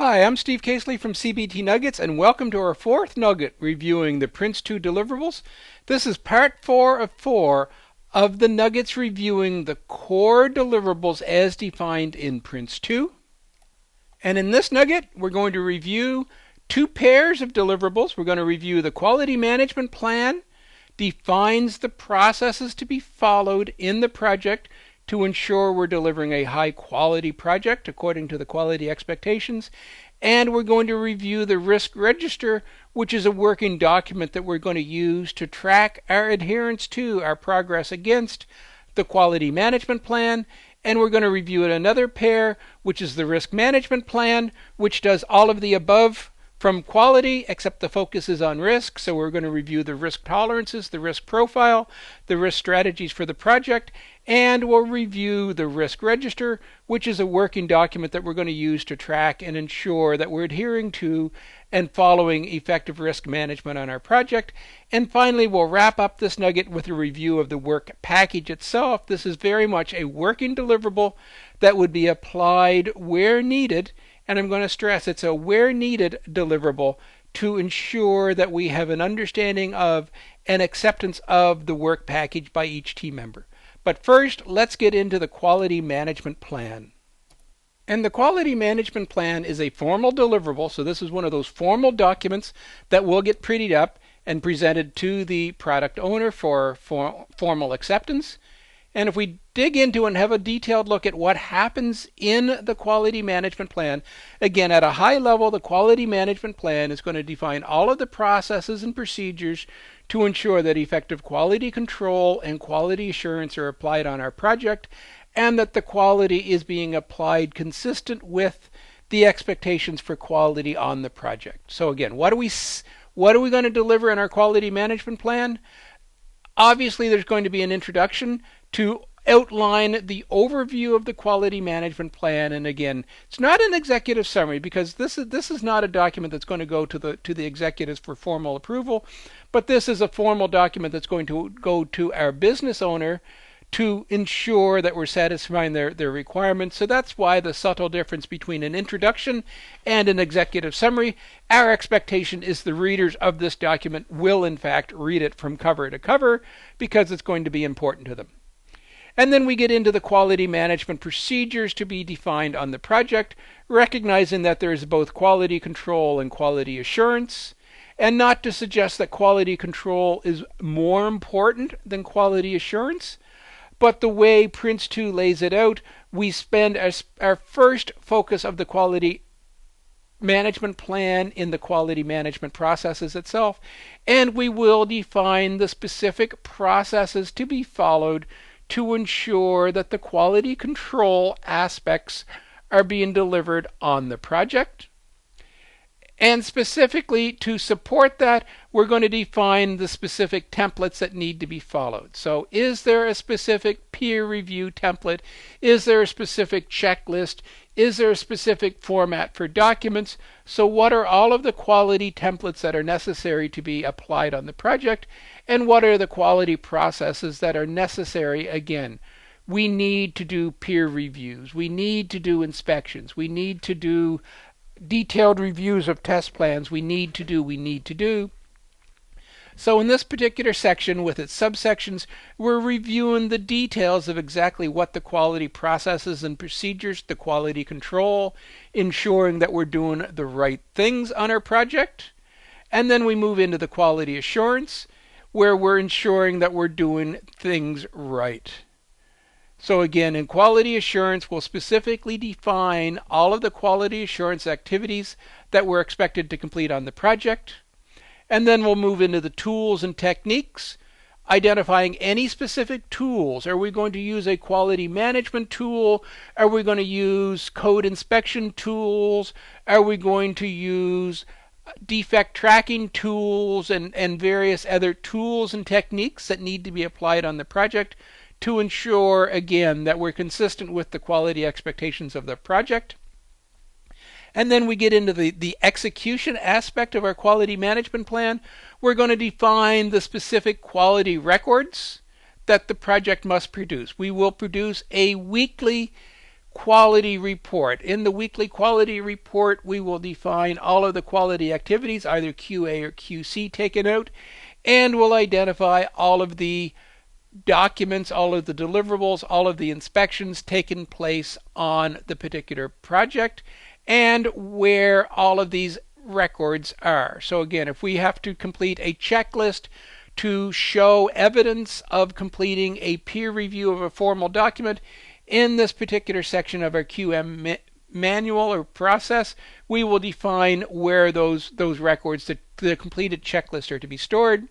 Hi, I'm Steve Casely from CBT Nuggets, and welcome to our fourth nugget reviewing the Prince2 deliverables. This is part 4 of 4 of the nuggets reviewing the core deliverables as defined in Prince2. And in this nugget, we're going to review two pairs of deliverables. We're going to review the quality management plan, defines the processes to be followed in the project to ensure we're delivering a high quality project according to the quality expectations. And we're going to review the risk register, which is a working document that we're going to use to track our adherence to, our progress against the quality management plan. And we're going to review another pair, which is the risk management plan, which does all of the above from quality, except the focus is on risk. So we're going to review the risk tolerances, the risk profile, the risk strategies for the project, and we'll review the risk register, which is a working document that we're going to use to track and ensure that we're adhering to and following effective risk management on our project. And finally, we'll wrap up this nugget with a review of the work package itself. This is very much a working deliverable that would be applied where needed. And I'm going to stress it's a where needed deliverable to ensure that we have an understanding of and acceptance of the work package by each team member. But first, let's get into the quality management plan. And the quality management plan is a formal deliverable. So this is one of those formal documents that will get prettied up and presented to the product owner for formal acceptance. And if we dig into and have a detailed look at what happens in the quality management plan, again, at a high level, the quality management plan is going to define all of the processes and procedures to ensure that effective quality control and quality assurance are applied on our project, and that the quality is being applied consistent with the expectations for quality on the project. So again, what are we going to deliver in our quality management plan? Obviously, there's going to be an introduction to outline the overview of the quality management plan. And again, it's not an executive summary because this is not a document that's going to go to the executives for formal approval, but this is a formal document that's going to go to our business owner to ensure that we're satisfying their requirements. So that's why the subtle difference between an introduction and an executive summary. Our expectation is the readers of this document will in fact read it from cover to cover because it's going to be important to them. And then we get into the quality management procedures to be defined on the project, recognizing that there is both quality control and quality assurance, and not to suggest that quality control is more important than quality assurance. But the way Prince2 lays it out, we spend our first focus of the quality management plan in the quality management processes itself, and we will define the specific processes to be followed to ensure that the quality control aspects are being delivered on the project. And specifically to support that, we're going to define the specific templates that need to be followed. So is there a specific peer review template? Is there a specific checklist? Is there a specific format for documents? So what are all of the quality templates that are necessary to be applied on the project? And what are the quality processes that are necessary? Again, we need to do peer reviews. We need to do inspections. We need to do detailed reviews of test plans. We need to do. So in this particular section with its subsections, we're reviewing the details of exactly what the quality processes and procedures, the quality control, ensuring that we're doing the right things on our project. And then we move into the quality assurance, where we're ensuring that we're doing things right. So again, in quality assurance, we'll specifically define all of the quality assurance activities that we're expected to complete on the project. And then we'll move into the tools and techniques, identifying any specific tools. Are we going to use a quality management tool? Are we going to use code inspection tools? Are we going to use defect tracking tools and various other tools and techniques that need to be applied on the project to ensure, again, that we're consistent with the quality expectations of the project? And then we get into the execution aspect of our quality management plan. We're going to define the specific quality records that the project must produce. We will produce a weekly quality report. In the weekly quality report, we will define all of the quality activities, either QA or QC taken out, and we'll identify all of the documents, all of the deliverables, all of the inspections taken place on the particular project, and where all of these records are. So again, if we have to complete a checklist to show evidence of completing a peer review of a formal document, in this particular section of our QM manual or process, we will define where those records, the completed checklist, are to be stored.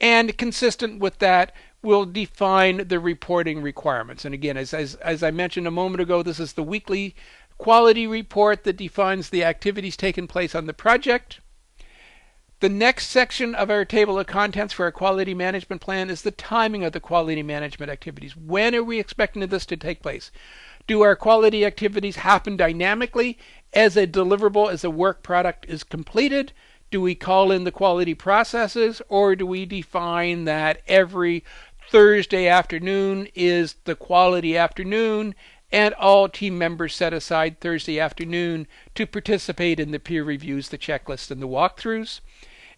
And consistent with that, we'll define the reporting requirements. And again, as I mentioned a moment ago, this is the weekly quality report that defines the activities taking place on the project. The next section of our table of contents for our quality management plan is the timing of the quality management activities. When are we expecting this to take place? Do our quality activities happen dynamically as a deliverable, as a work product is completed? Do we call in the quality processes, or do we define that every Thursday afternoon is the quality afternoon and all team members set aside Thursday afternoon to participate in the peer reviews, the checklists, and the walkthroughs?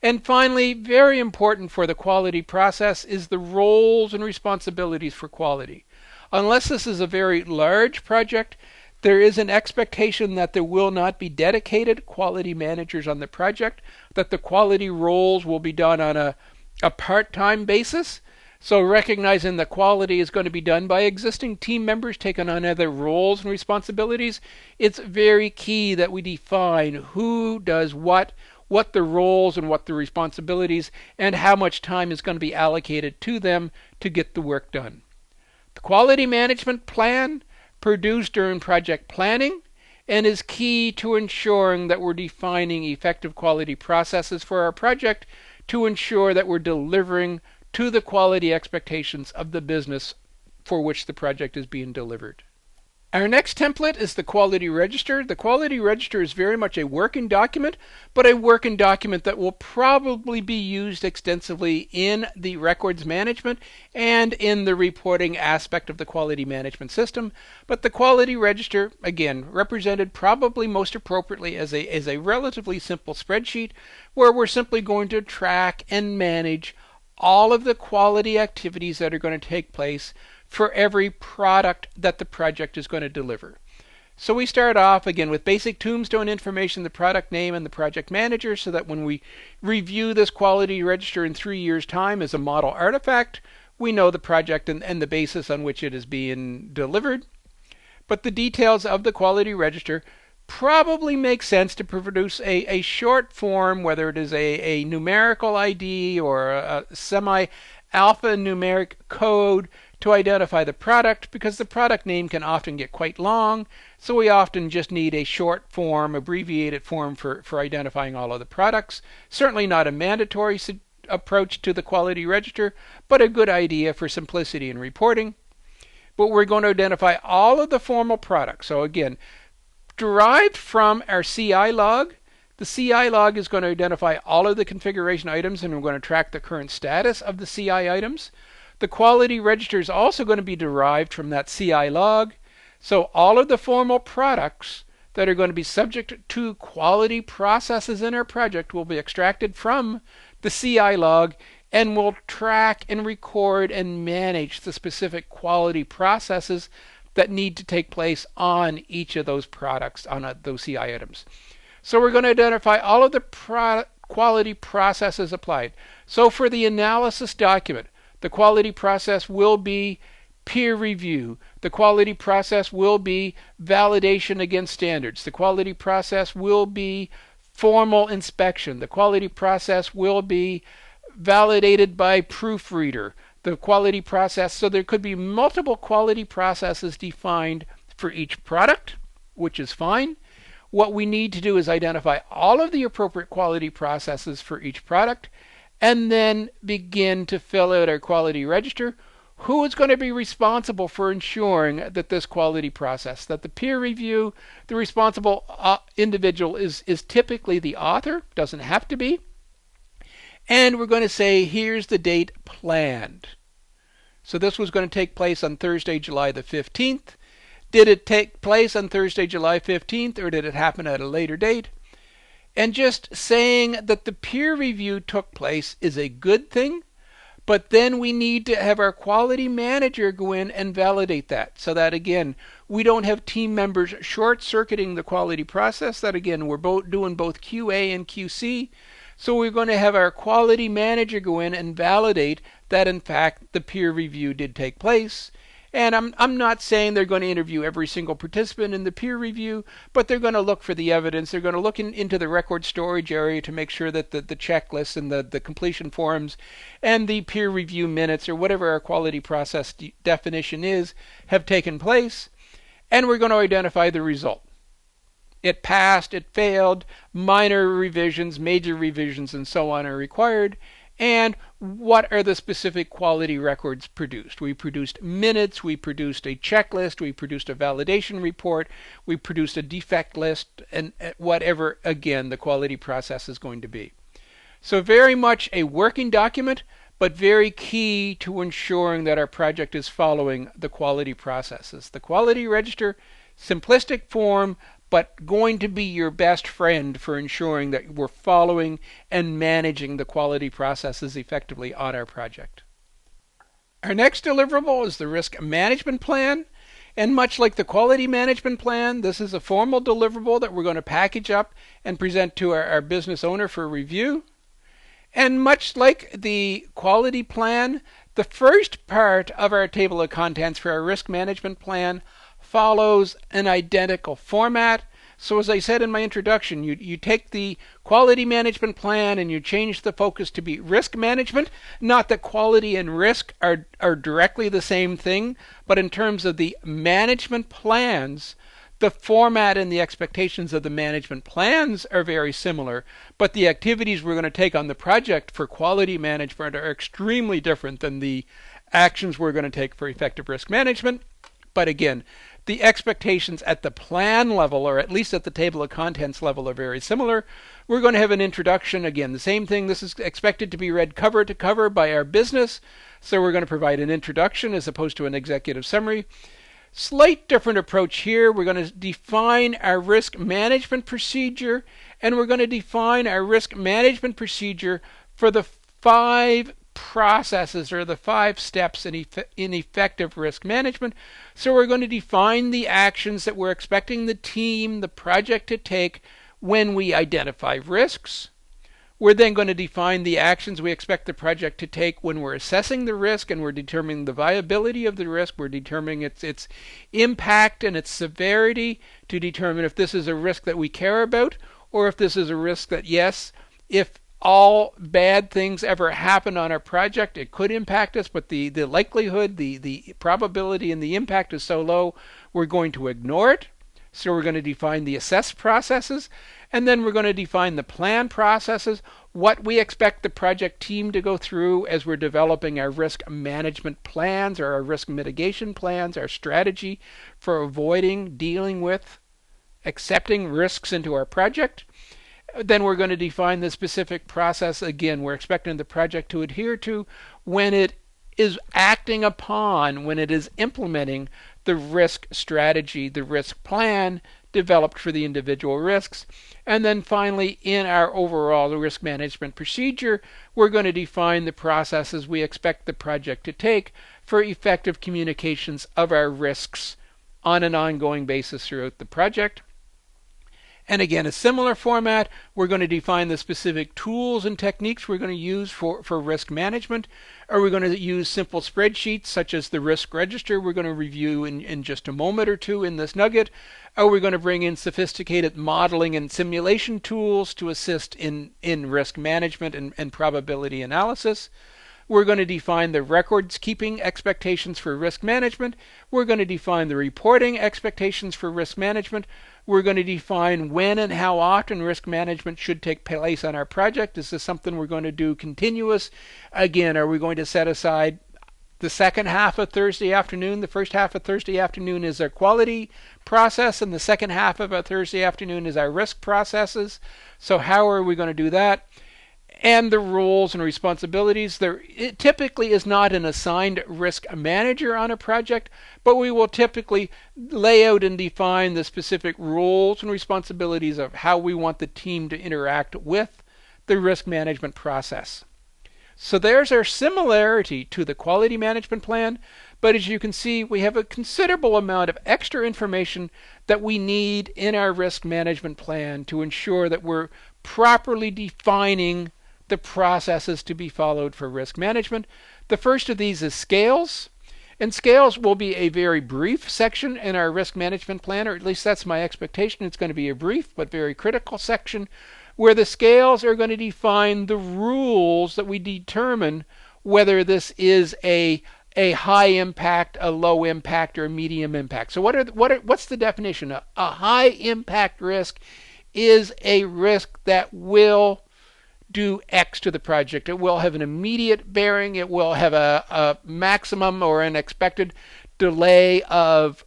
And finally, very important for the quality process is the roles and responsibilities for quality. Unless this is a very large project, there is an expectation that there will not be dedicated quality managers on the project, that the quality roles will be done on a part-time basis. So recognizing that quality is going to be done by existing team members taking on other roles and responsibilities, it's very key that we define who does what the roles and what the responsibilities, and how much time is going to be allocated to them to get the work done. The quality management plan produced during project planning and is key to ensuring that we're defining effective quality processes for our project to ensure that we're delivering to the quality expectations of the business for which the project is being delivered. Our next template is the quality register. The quality register is very much a working document, but a working document that will probably be used extensively in the records management and in the reporting aspect of the quality management system. But the quality register, again, represented probably most appropriately as a relatively simple spreadsheet where we're simply going to track and manage all of the quality activities that are going to take place for every product that the project is going to deliver. So we start off again with basic tombstone information, the product name and the project manager, so that when we review this quality register in 3 years' time as a model artifact, we know the project and the basis on which it is being delivered. But the details of the quality register probably make sense to produce a short form, whether it is a numerical ID or a semi-alphanumeric code to identify the product, because the product name can often get quite long, so we often just need a short form, abbreviated form for identifying all of the products. Certainly not a mandatory approach to the quality register, but a good idea for simplicity in reporting. But we're going to identify all of the formal products. So again, derived from our CI log, the CI log is going to identify all of the configuration items, and we're going to track the current status of the CI items. The quality register is also going to be derived from that CI log. So all of the formal products that are going to be subject to quality processes in our project will be extracted from the CI log, and will track and record and manage the specific quality processes that need to take place on each of those products, on those CI items. So we're going to identify all of the quality processes applied. So for the analysis document, the quality process will be peer review. The quality process will be validation against standards. The quality process will be formal inspection. The quality process will be validated by proofreader. The quality process, so there could be multiple quality processes defined for each product, which is fine. What we need to do is identify all of the appropriate quality processes for each product, and then begin to fill out our quality register. Who is going to be responsible for ensuring that this quality process, that the peer review, the responsible individual is typically the author, doesn't have to be. And we're going to say, here's the date planned. So this was going to take place on Thursday, July the 15th. Did it take place on Thursday, July 15th, or did it happen at a later date? And just saying that the peer review took place is a good thing, but then we need to have our quality manager go in and validate that, so that again, we don't have team members short-circuiting the quality process. That again, we're doing both QA and QC. So we're going to have our quality manager go in and validate that in fact the peer review did take place. And I'm not saying they're going to interview every single participant in the peer review, but they're going to look for the evidence. They're going to look into the record storage area to make sure that the checklists and the completion forms and the peer review minutes, or whatever our quality process definition is, have taken place. And we're going to identify the result. It passed, it failed, minor revisions, major revisions, and so on are required. And what are the specific quality records produced? We produced minutes, we produced a checklist, we produced a validation report, we produced a defect list, and whatever, again, the quality process is going to be. So very much a working document, but very key to ensuring that our project is following the quality processes. The quality register, simplistic form, but going to be your best friend for ensuring that we're following and managing the quality processes effectively on our project. Our next deliverable is the risk management plan. And much like the quality management plan, this is a formal deliverable that we're going to package up and present to our business owner for review. And much like the quality plan, the first part of our table of contents for our risk management plan follows an identical format. So as I said in my introduction, you take the quality management plan and you change the focus to be risk management. Not that quality and risk are directly the same thing, but in terms of the management plans, the format and the expectations of the management plans are very similar, but the activities we're going to take on the project for quality management are extremely different than the actions we're going to take for effective risk management. But again, the expectations at the plan level, or at least at the table of contents level, are very similar. We're going to have an introduction. Again, the same thing. This is expected to be read cover to cover by our business. So we're going to provide an introduction as opposed to an executive summary. Slight different approach here. We're going to define our risk management procedure, and we're going to define our risk management procedure for the 5 processes, or the 5 steps in effective risk management. So we're going to define the actions that we're expecting the team, the project, to take when we identify risks. We're then going to define the actions we expect the project to take when we're assessing the risk and we're determining the viability of the risk. We're determining its impact and its severity to determine if this is a risk that we care about, or if this is a risk that, yes, if all bad things ever happen on our project, it could impact us, but the likelihood, the probability, and the impact is so low, we're going to ignore it. So we're going to define the assess processes, and then we're going to define the plan processes, what we expect the project team to go through as we're developing our risk management plans or our risk mitigation plans, our strategy for avoiding, dealing with, accepting risks into our project. Then we're going to define the specific process, again, we're expecting the project to adhere to when it is acting upon, when it is implementing the risk strategy, the risk plan developed for the individual risks. And then finally, in our overall risk management procedure, we're going to define the processes we expect the project to take for effective communications of our risks on an ongoing basis throughout the project. And again, a similar format. We're going to define the specific tools and techniques we're going to use for risk management. Are we going to use simple spreadsheets such as the risk register we're going to review in just a moment or two in this nugget? Are we going to bring in sophisticated modeling and simulation tools to assist in risk management and probability analysis? We're going to define the records keeping expectations for risk management. We're going to define the reporting expectations for risk management. We're going to define when and how often risk management should take place on our project. Is this something we're going to do continuous? Again, are we going to set aside the second half of Thursday afternoon? The first half of Thursday afternoon is our quality process, and the second half of our Thursday afternoon is our risk processes. So how are we going to do that? and the roles and responsibilities. It typically is not an assigned risk manager on a project, but we will typically lay out and define the specific roles and responsibilities of how we want the team to interact with the risk management process. So there's our similarity to the quality management plan, but as you can see, we have a considerable amount of extra information that we need in our risk management plan to ensure that we're properly defining the processes to be followed for risk management. The first of these is scales. And scales will be a very brief section in our risk management plan, or at least that's my expectation. It's going to be a brief but very critical section where the scales are going to define the rules that we determine whether this is a high impact, a low impact, or a medium impact. So what's the definition? A high impact risk is a risk that will do X to the project. It will have an immediate bearing. It will have a maximum or an expected delay of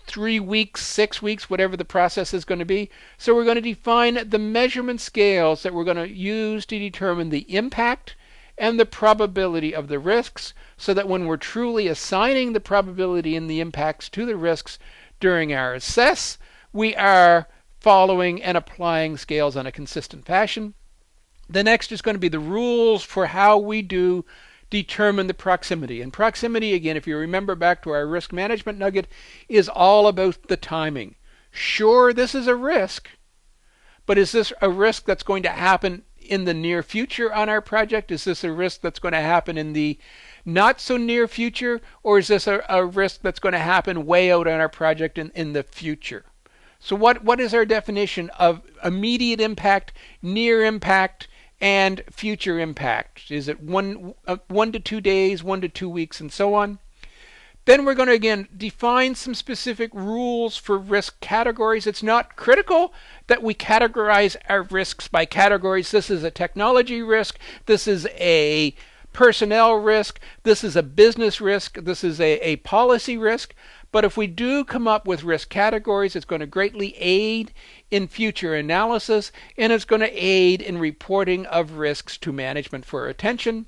3 weeks, 6 weeks, whatever the process is going to be. So we're going to define the measurement scales that we're going to use to determine the impact and the probability of the risks, so that when we're truly assigning the probability and the impacts to the risks during our assess, we are following and applying scales on a consistent fashion. The next is going to be the rules for how we do determine the proximity. And proximity, again, if you remember back to our risk management nugget, is all about the timing. Sure, this is a risk, but is this a risk that's going to happen in the near future on our project? Is this a risk that's going to happen in the not so near future? Or is this a risk that's going to happen way out on our project in the future? So what is our definition of immediate impact, near impact, and future impact? Is it 1 to 2 days, 1 to 2 weeks, and so on? Then we're going to, again, define some specific rules for risk categories. It's not critical that we categorize our risks by categories. This is a technology risk. This is a personnel risk. This is a business risk. This is a policy risk. But if we do come up with risk categories, it's going to greatly aid in future analysis, and it's going to aid in reporting of risks to management for attention.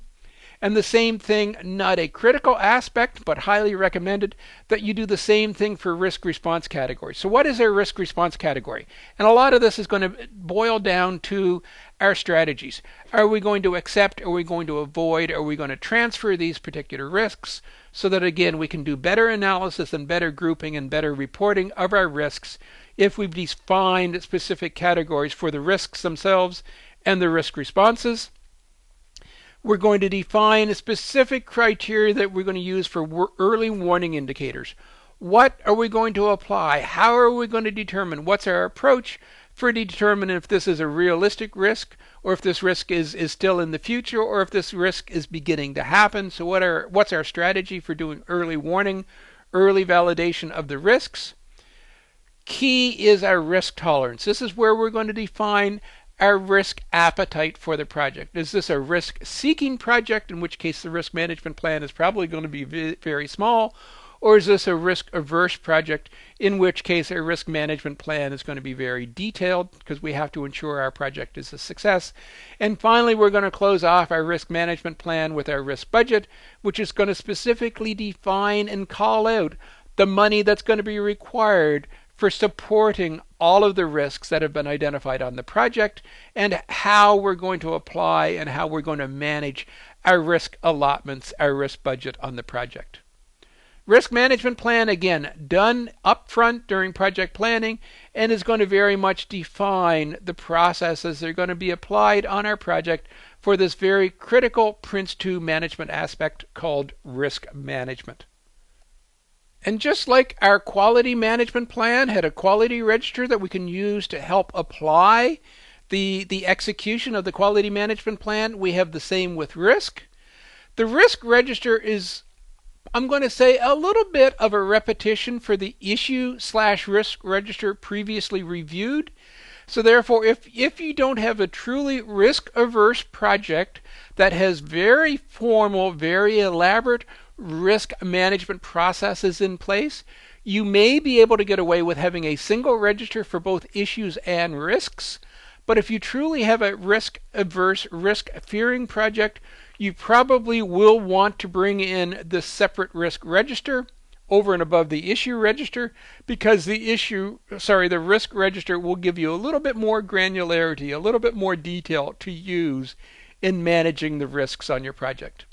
And the same thing, not a critical aspect, but highly recommended, that you do the same thing for risk response categories. So what is our risk response category? And a lot of this is going to boil down to our strategies. Are we going to accept? Are we going to avoid? Are we going to transfer these particular risks? So that, again, we can do better analysis and better grouping and better reporting of our risks if we've defined specific categories for the risks themselves and the risk responses. We're going to define a specific criteria that we're going to use for early warning indicators. What are we going to apply? How are we going to determine? What's our approach for determining if this is a realistic risk, or if this risk is still in the future, or if this risk is beginning to happen? So what's our strategy for doing early warning, early validation of the risks? Key is our risk tolerance. This is where we're going to define our risk appetite for the project. Is this a risk-seeking project, in which case the risk management plan is probably going to be very small, or is this a risk-averse project, in which case our risk management plan is going to be very detailed, because we have to ensure our project is a success. And finally, we're going to close off our risk management plan with our risk budget, which is going to specifically define and call out the money that's going to be required for supporting all of the risks that have been identified on the project, and how we're going to apply and how we're going to manage our risk allotments, our risk budget on the project. Risk management plan, again, done upfront during project planning, and is going to very much define the processes that are going to be applied on our project for this very critical Prince2 management aspect called risk management. And just like our quality management plan had a quality register that we can use to help apply the execution of the quality management plan, we have the same with risk. The risk register is, I'm going to say, a little bit of a repetition for the issue/risk register previously reviewed. So therefore, if you don't have a truly risk-averse project that has very formal, very elaborate risk management processes in place, you may be able to get away with having a single register for both issues and risks. But if you truly have a risk-averse, risk-fearing project, you probably will want to bring in the separate risk register over and above the issue register, because the risk register will give you a little bit more granularity, a little bit more detail to use in managing the risks on your project.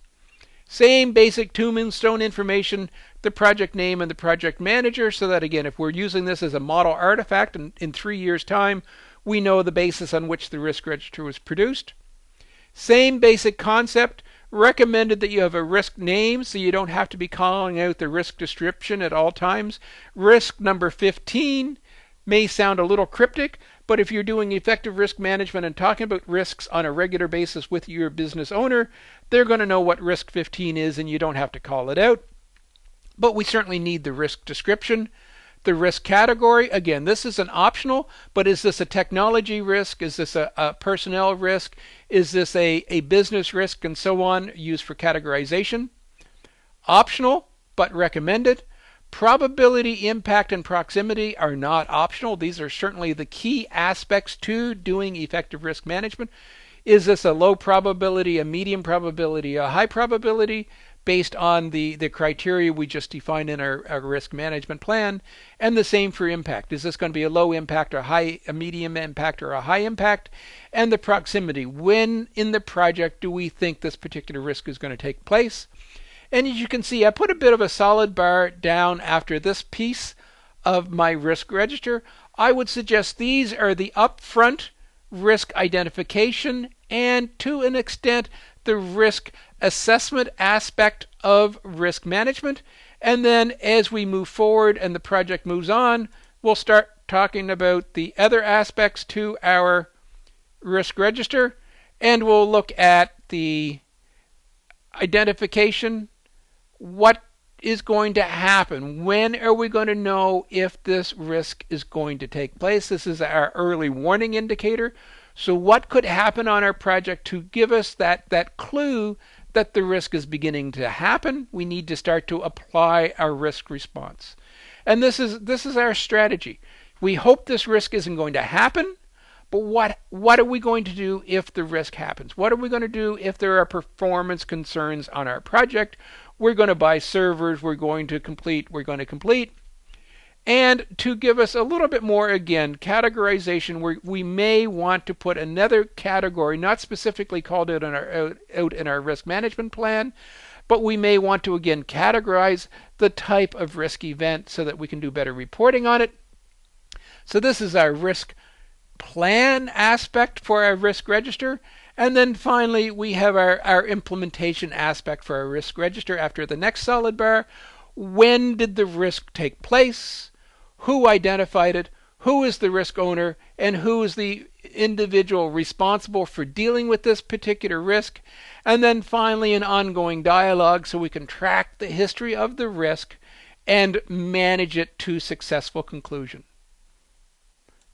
Same basic tombstone information, the project name and the project manager, so that again, if we're using this as a model artifact in 3 years' time, we know the basis on which the risk register was produced. Same basic concept. Recommended that you have a risk name so you don't have to be calling out the risk description at all times. Risk number 15 may sound a little cryptic, but if you're doing effective risk management and talking about risks on a regular basis with your business owner, they're going to know what risk 15 is and you don't have to call it out. But we certainly need the risk description. The risk category, again, this is an optional, but is this a technology risk? Is this a personnel risk? Is this a business risk and so on, used for categorization? Optional, but recommended. Probability, impact, and proximity are not optional. These are certainly the key aspects to doing effective risk management. Is this a low probability, a medium probability, a high probability? Based on the criteria we just defined in our risk management plan. And the same for impact. Is this going to be a low impact, or a medium impact, or a high impact? And the proximity. When in the project do we think this particular risk is going to take place? And as you can see, I put a bit of a solid bar down after this piece of my risk register. I would suggest these are the upfront risk identification and, to an extent, the risk assessment aspect of risk management. And then as we move forward and the project moves on, we'll start talking about the other aspects to our risk register, and we'll look at the identification. What is going to happen? When are we going to know if this risk is going to take place? This is our early warning indicator. So what could happen on our project to give us that clue that the risk is beginning to happen? We need to start to apply our risk response. And this is our strategy. We hope this risk isn't going to happen, but what are we going to do if the risk happens? What are we going to do if there are performance concerns on our project? We're going to buy servers, we're going to complete. And to give us a little bit more, again, categorization, we may want to put another category, not specifically called out in our risk management plan, but we may want to, again, categorize the type of risk event so that we can do better reporting on it. So this is our risk plan aspect for our risk register. And then finally, we have our implementation aspect for our risk register after the next solid bar. When did the risk take place? Who identified it? Who is the risk owner? And who is the individual responsible for dealing with this particular risk? And then finally, an ongoing dialogue so we can track the history of the risk and manage it to successful conclusion.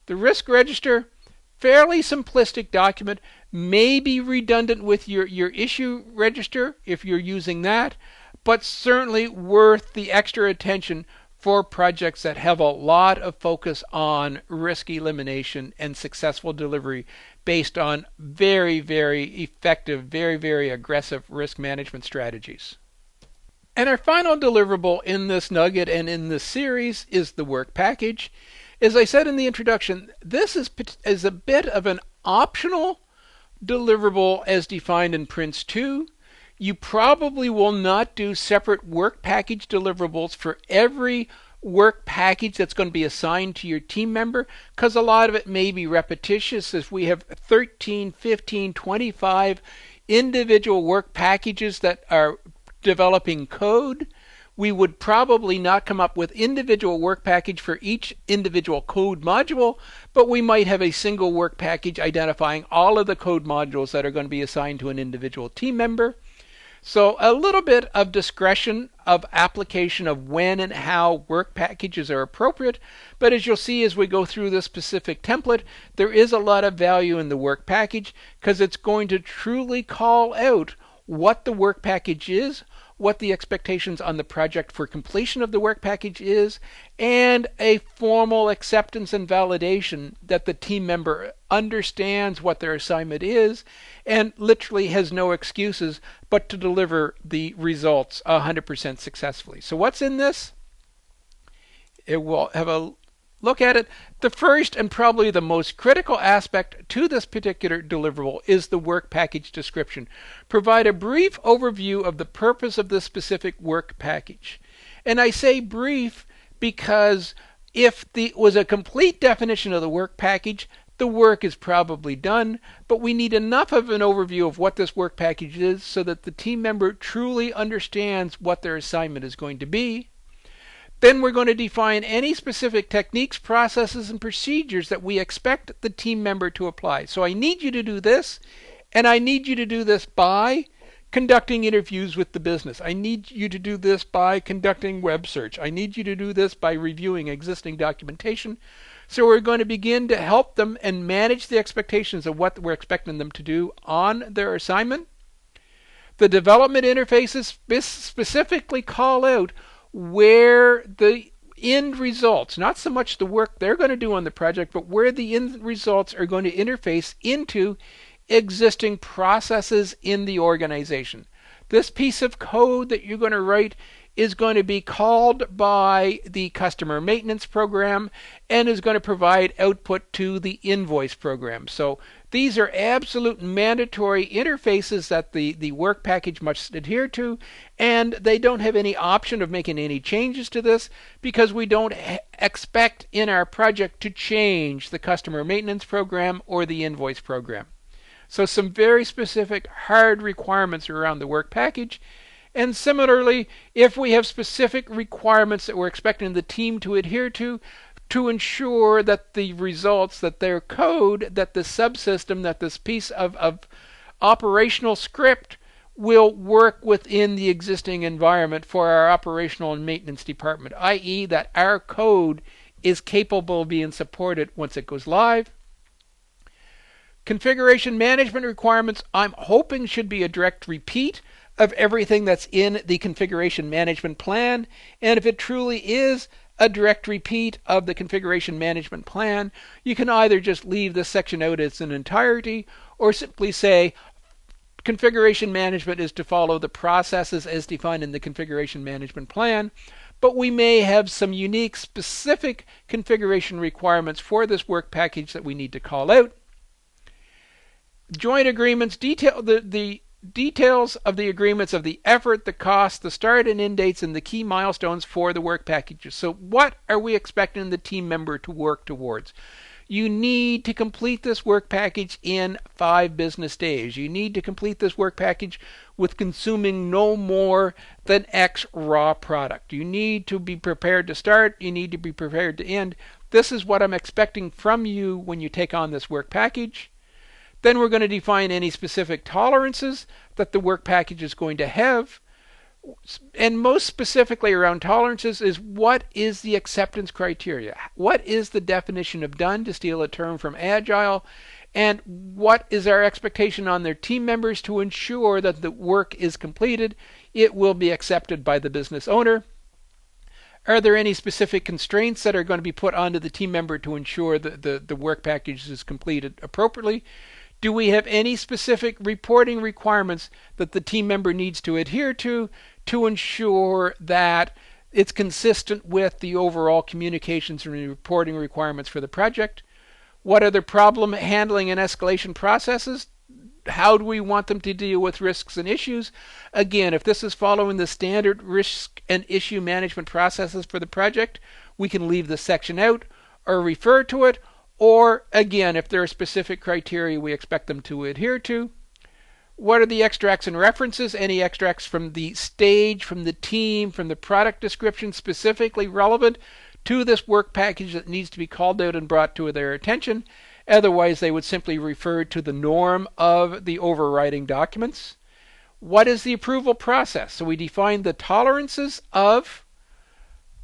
The risk register, fairly simplistic document, may be redundant with your issue register if you're using that, but certainly worth the extra attention for projects that have a lot of focus on risk elimination and successful delivery based on very, very effective, very, very aggressive risk management strategies. And our final deliverable in this nugget and in this series is the work package. As I said in the introduction, this is a bit of an optional deliverable as defined in Prince 2. You probably will not do separate work package deliverables for every work package that's going to be assigned to your team member, because a lot of it may be repetitious. As we have 13, 15, 25 individual work packages that are developing code, we would probably not come up with individual work package for each individual code module, but we might have a single work package identifying all of the code modules that are going to be assigned to an individual team member. So a little bit of discretion of application of when and how work packages are appropriate, but as you'll see as we go through this specific template, there is a lot of value in the work package because it's going to truly call out what the work package is, what the expectations on the project for completion of the work package is, and a formal acceptance and validation that the team member understands what their assignment is and literally has no excuses but to deliver the results 100% successfully. So what's in this? It will have a look at it. The first and probably the most critical aspect to this particular deliverable is the work package description. Provide a brief overview of the purpose of this specific work package. And I say brief because if it was a complete definition of the work package, the work is probably done, but we need enough of an overview of what this work package is so that the team member truly understands what their assignment is going to be. Then we're going to define any specific techniques, processes, and procedures that we expect the team member to apply. So I need you to do this, and I need you to do this by conducting interviews with the business. I need you to do this by conducting web search. I need you to do this by reviewing existing documentation. So we're going to begin to help them and manage the expectations of what we're expecting them to do on their assignment. The development interfaces specifically call out where the end results, not so much the work they're going to do on the project, but where the end results are going to interface into existing processes in the organization. This piece of code that you're going to write is going to be called by the customer maintenance program and is going to provide output to the invoice program. So these are absolute mandatory interfaces that the work package must adhere to, and they don't have any option of making any changes to this because we don't expect in our project to change the customer maintenance program or the invoice program. So some very specific hard requirements around the work package. And similarly, if we have specific requirements that we're expecting the team to adhere to ensure that the results, that their code, that the subsystem, that this piece of operational script will work within the existing environment for our operational and maintenance department, i.e. that our code is capable of being supported once it goes live. Configuration management requirements, I'm hoping, should be a direct repeat of everything that's in the configuration management plan. And if it truly is a direct repeat of the configuration management plan, you can either just leave this section out as an entirety or simply say configuration management is to follow the processes as defined in the configuration management plan. But we may have some unique specific configuration requirements for this work package that we need to call out. Joint agreements detail the details of the agreements of the effort, the cost, the start and end dates, and the key milestones for the work packages. So what are we expecting the team member to work towards? You need to complete this work package in 5 business days. You need to complete this work package with consuming no more than X raw product. You need to be prepared to start. You need to be prepared to end. This is what I'm expecting from you when you take on this work package. Then we're going to define any specific tolerances that the work package is going to have. And most specifically around tolerances is what is the acceptance criteria? What is the definition of done, to steal a term from Agile? And what is our expectation on their team members to ensure that the work is completed? It will be accepted by the business owner. Are there any specific constraints that are going to be put onto the team member to ensure that the work package is completed appropriately? Do we have any specific reporting requirements that the team member needs to adhere to ensure that it's consistent with the overall communications and reporting requirements for the project? What are the problem handling and escalation processes? How do we want them to deal with risks and issues? Again, if this is following the standard risk and issue management processes for the project, we can leave this section out or refer to it. Or, again, if there are specific criteria we expect them to adhere to. What are the extracts and references? Any extracts from the stage, from the team, from the product description specifically relevant to this work package that needs to be called out and brought to their attention. Otherwise, they would simply refer to the norm of the overriding documents. What is the approval process? So we define the tolerances of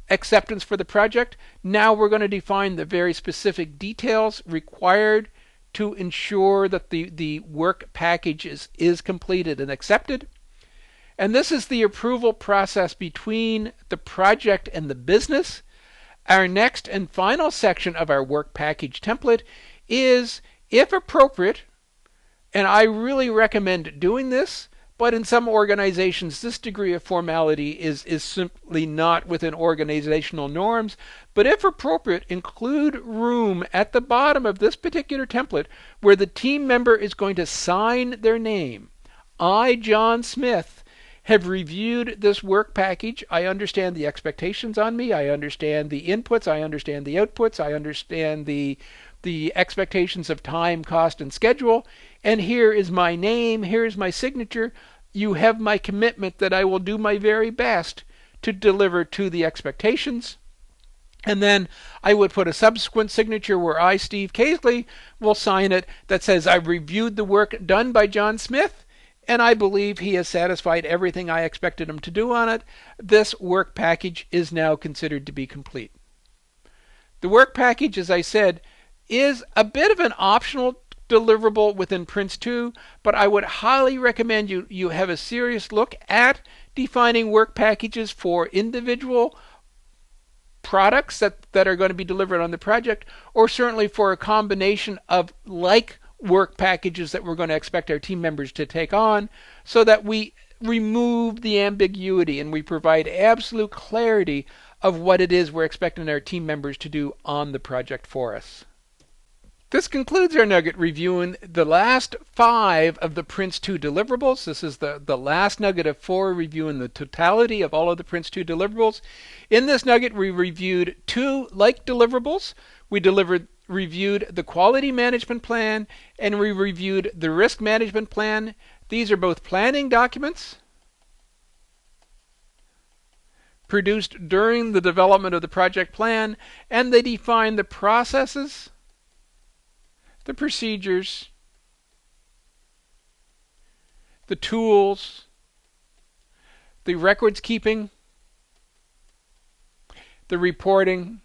acceptance for the project. Now we're going to define the very specific details required to ensure that the work package is completed and accepted. And this is the approval process between the project and the business. Our next and final section of our work package template is, if appropriate, and I really recommend doing this, but in some organizations this degree of formality is simply not within organizational norms. But if appropriate, include room at the bottom of this particular template where the team member is going to sign their name. I, John Smith, have reviewed this work package. I understand the expectations on me. I understand the inputs. I understand the outputs. I understand the expectations of time, cost, and schedule. And here is my name. Here is my signature. You have my commitment that I will do my very best to deliver to the expectations. And then I would put a subsequent signature where I, Steve Casely, will sign it that says I've reviewed the work done by John Smith, and I believe he has satisfied everything I expected him to do on it. This work package is now considered to be complete. The work package, as I said, is a bit of an optional deliverable within Prince2, but I would highly recommend you have a serious look at defining work packages for individual products that are going to be delivered on the project, or certainly for a combination of like work packages that we're going to expect our team members to take on, so that we remove the ambiguity and we provide absolute clarity of what it is we're expecting our team members to do on the project for us. This concludes our nugget reviewing the last 5 of the Prince2 deliverables. This is the last nugget of 4 reviewing the totality of all of the Prince2 deliverables. In this nugget, we reviewed 2 like deliverables. We reviewed the quality management plan, and we reviewed the risk management plan. These are both planning documents produced during the development of the project plan, and they define the processes, the procedures, the tools, the records keeping, the reporting,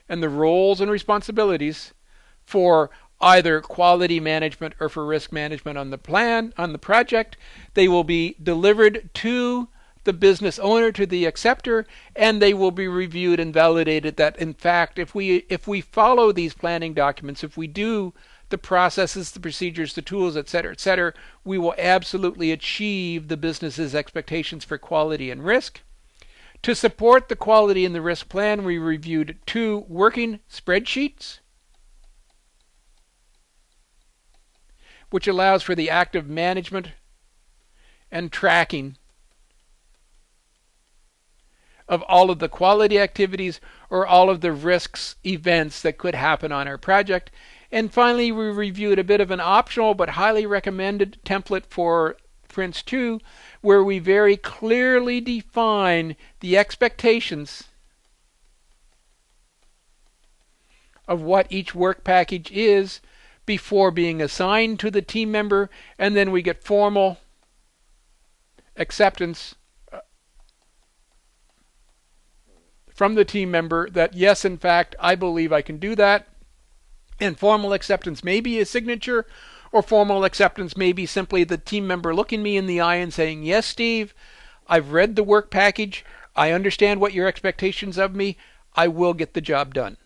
and the roles and responsibilities for either quality management or for risk management on the plan, on the project. They will be delivered to the business owner, to the acceptor, and they will be reviewed and validated that, in fact, if we follow these planning documents, if we do the processes, the procedures, the tools, etc., we will absolutely achieve the business's expectations for quality and risk. To support the quality and the risk plan, we reviewed 2 working spreadsheets, which allows for the active management and tracking of all of the quality activities or all of the risks events that could happen on our project. And finally, we reviewed a bit of an optional but highly recommended template for Prince2, where we very clearly define the expectations of what each work package is before being assigned to the team member, and then we get formal acceptance from the team member that, yes, in fact, I believe I can do that. And formal acceptance may be a signature, or formal acceptance may be simply the team member looking me in the eye and saying, yes, Steve, I've read the work package. I understand what your expectations of me. I will get the job done.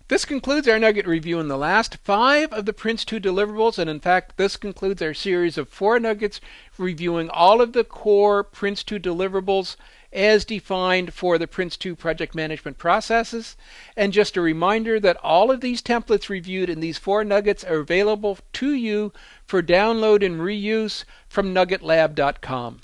This concludes our nugget review in the last 5 of the Prince2 deliverables, and in fact, this concludes our series of 4 nuggets reviewing all of the core Prince2 deliverables as defined for the Prince2 project management processes. And just a reminder that all of these templates reviewed in these 4 nuggets are available to you for download and reuse from nuggetlab.com.